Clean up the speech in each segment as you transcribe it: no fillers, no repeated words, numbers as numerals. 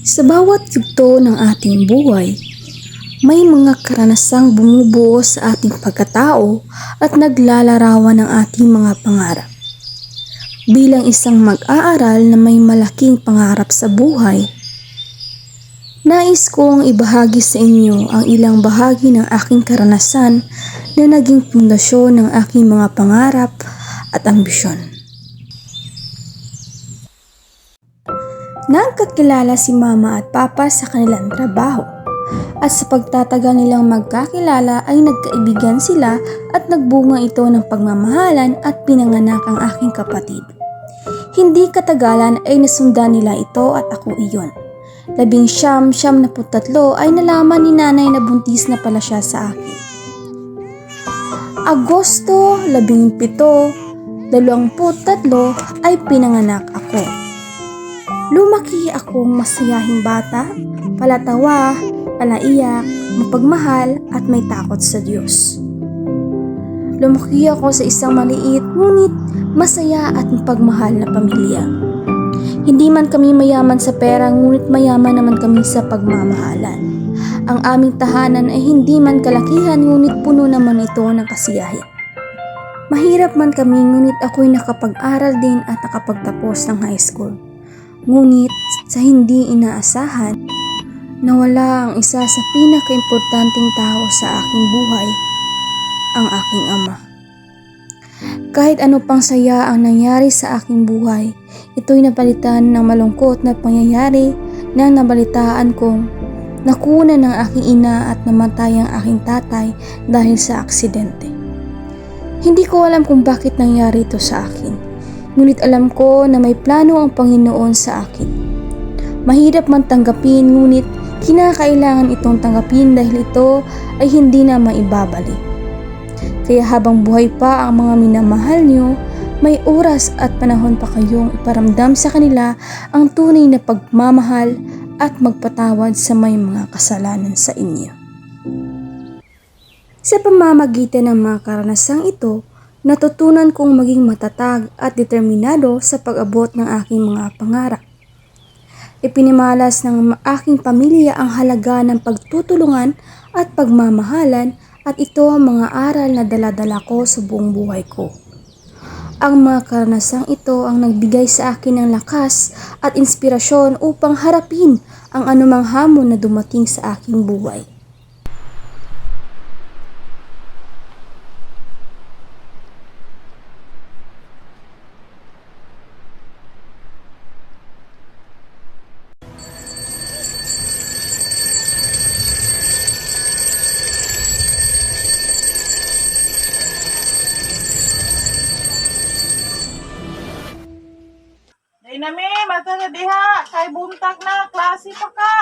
Sa bawat yugto ng ating buhay, may mga karanasang bumubuo sa ating pagkatao at naglalarawan ng ating mga pangarap. Bilang isang mag-aaral na may malaking pangarap sa buhay, nais kong ibahagi sa inyo ang ilang bahagi ng aking karanasan na naging pundasyon ng aking mga pangarap at ambisyon. Nagkakilala si Mama at Papa sa kanilang trabaho at sa pagtatagal nilang magkakilala ay nagkaibigan sila at nagbunga ito ng pagmamahalan at pinanganak ang aking kapatid. Hindi katagalan ay nasundan nila ito at ako iyon. 1973 ay nalaman ni nanay na buntis na pala siya sa akin. Agosto 17, 23 ay pinanganak ako. Lumaki akong masayahing bata, palatawa, palaiyak, mapagmahal at may takot sa Diyos. Lumaki ako sa isang maliit ngunit masaya at mapagmahal na pamilya. Hindi man kami mayaman sa pera ngunit mayaman naman kami sa pagmamahalan. Ang aming tahanan ay hindi man kalakihan ngunit puno naman ito ng kasiyahan. Mahirap man kami ngunit ako'y nakapag-aral din at nakapagtapos ng high school. Ngunit sa hindi inaasahan, nawala ang isa sa pinaka-importanting tao sa aking buhay, ang aking ama. Kahit ano pang saya ang nangyari sa aking buhay, ito'y napalitan ng malungkot na pangyayari nang nabalitaan kong nakunan ng aking ina at namatay ang aking tatay dahil sa aksidente. Hindi ko alam kung bakit nangyari ito sa akin. Ngunit alam ko na may plano ang Panginoon sa akin. Mahirap man tanggapin ngunit kinakailangan itong tanggapin dahil ito ay hindi na maibabalik. Kaya habang buhay pa ang mga minamahal niyo, may oras at panahon pa kayong iparamdam sa kanila ang tunay na pagmamahal at magpatawad sa may mga kasalanan sa inyo. Sa pamamagitan ng mga karanasang ito, natutunan kong maging matatag at determinado sa pag-abot ng aking mga pangarap. Ipinimalas ng aking pamilya ang halaga ng pagtutulungan at pagmamahalan at ito ang mga aral na dala-dala ko sa buong buhay ko. Ang mga karanasang ito ang nagbigay sa akin ng lakas at inspirasyon upang harapin ang anumang hamon na dumating sa aking buhay. Nami, mata na diha. Kay buntag na. Klase pa ka.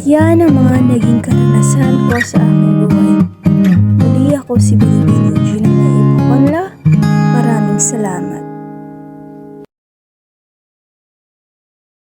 Yan ang mga naging karanasan ko sa aking buhay. Muli ako si Billy